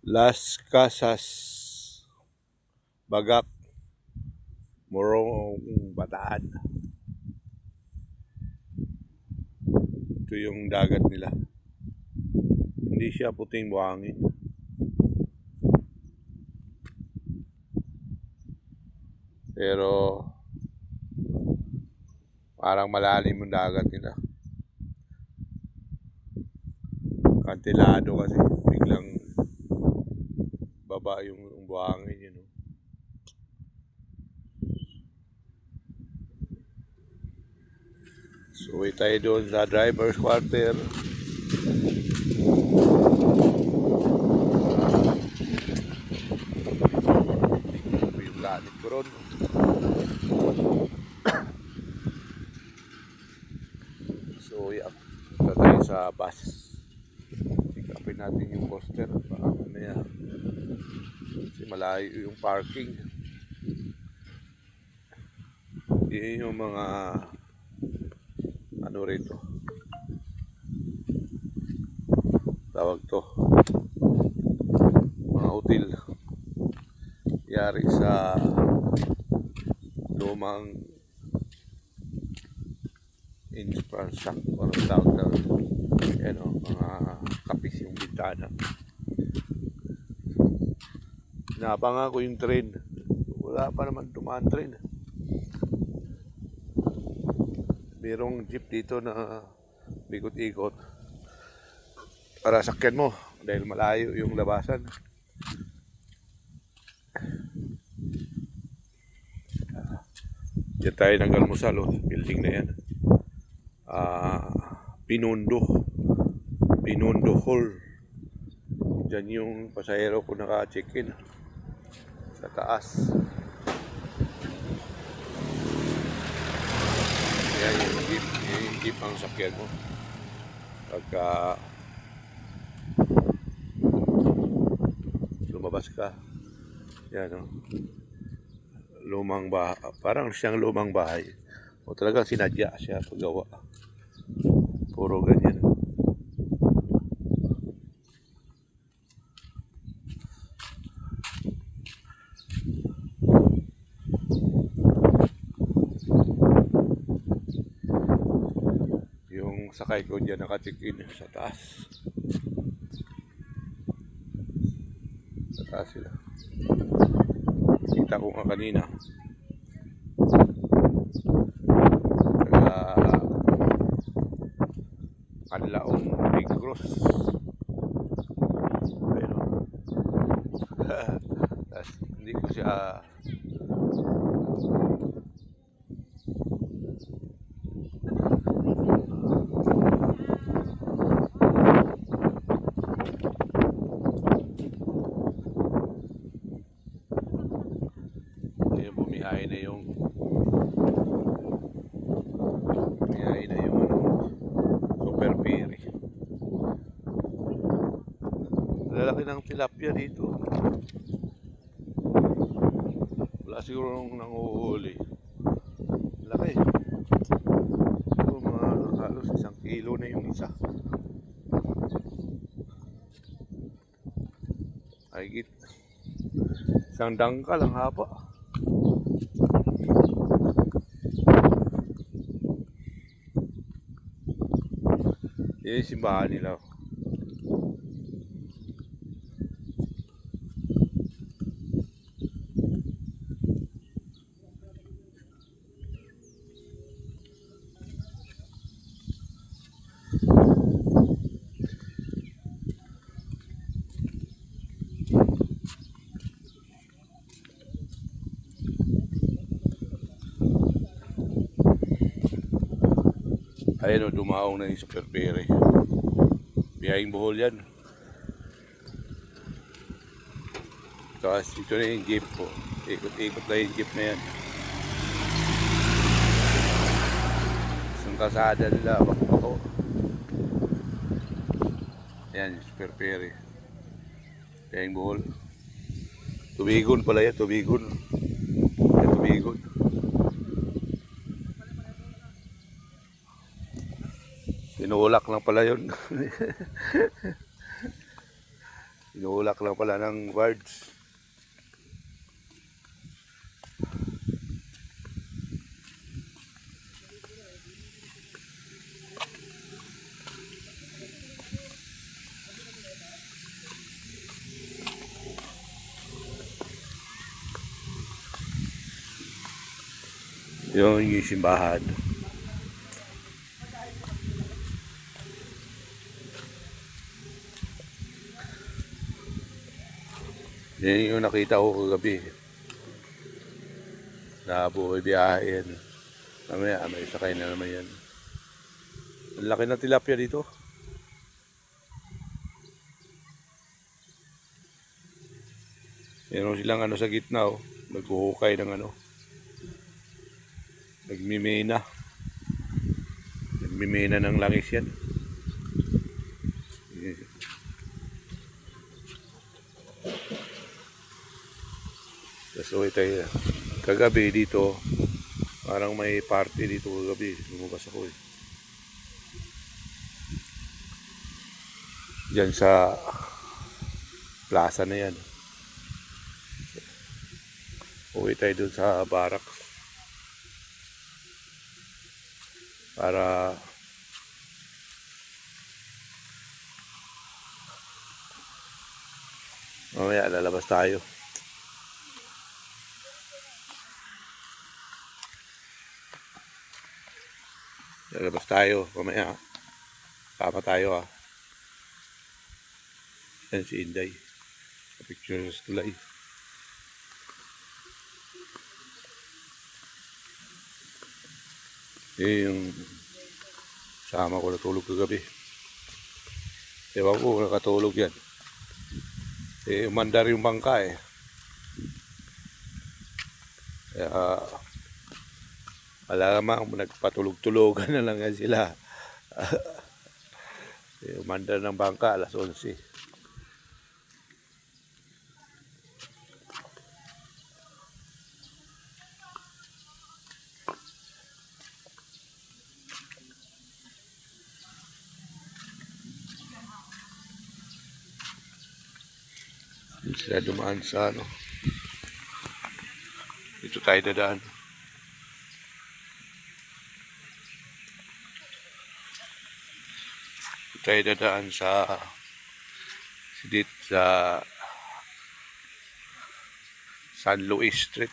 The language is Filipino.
Las Casas, Bagak, Morong, Bataan. Ito yung dagat nila. Hindi siya puting buhangin. Pero parang malalim yung dagat nila. Kantilado kasi. Biglang baba yung buhangin yun. So, uwi tayo doon sa driver's quarter. Yung lamit ko ron. So, yeah. Punta tayo sa bus. Sikapin natin yung poster. Baka mamaya. Kasi malayo yung parking. Yun yung mga ano rito. Tawag to. Mga hotel. Yari sa lumang infrastructure. Parang tawag na. Yan o, mga kapis yung bintana. Napangan ko yung train. Wala pa naman tumaan train. Merong jeep dito na ikot-ikot para sakyan mo dahil malayo yung labasan. Diyan tayo ng almusal, building na yan. Binondo Hall. Diyan yung pasahero ko naka-check-in sa taas. Yan yung jeep ang sakyan mo pagka lumabas ka. Yan o. Lumang bahay. Parang siyang lumang bahay. O talagang sinadya siya paggawa. Puro ganyan. Yung sakay ko dyan naka-check-in sa taas. Sa taas sila. Kita ko nga kanina. Kanlaon Big Cross. Pero hindi ko siya bumiyahe na yung super ferry. Lalaki ng tilapia dito. Wala siguro nung nanguhuli. Laki. Ito mga halos 1 kilo na yung isa. Higit 1 dangkal ang haba. Yan yung simbahan nila. Ayun o, dumaong na yung super ferry. Biyahing Bohol yan. Tapos ito na yung jeep po. Ikot-ikot na yung jeep na yan. Isang kasada nila, bako. Yan, super ferry. Biyahing Bohol. Tubigon pala yan, Tubigon. Yan, Tubigon. Tinulak lang pala yun. Inulak lang pala ng birds. Yung simbahan. Yan yung nakita ko kagabi. Na buhay biyahe yan. Mamaya may sakay na naman yan. Ang laki ng tilapia dito. Meron silang ano sa gitna oh. Naghuhukay ng ano. Nagmimina. Nagmimina ng langis yan. So ito kagabi dito. Parang may party dito kagabi. Lumabas ako eh. Diyan sa plaza na yan. Uwi tayo dun sa barracks. Para mamaya lalabas tayo. Lalabas tayo mamaya. Sama tayo ah. Yan si Inday. Picture sa tulay. Yung sama ko natulog kagabi. Ewan ko nakatulog yan. Umandar yung bangka eh. Kaya wala naman, nagpatulog-tulogan na lang yan sila. Umandar ng bangka alas 11. Sila dumaan sa ano. Dito tayo dadaan. Dito tayo dadaan sa dito sa San Luis Street.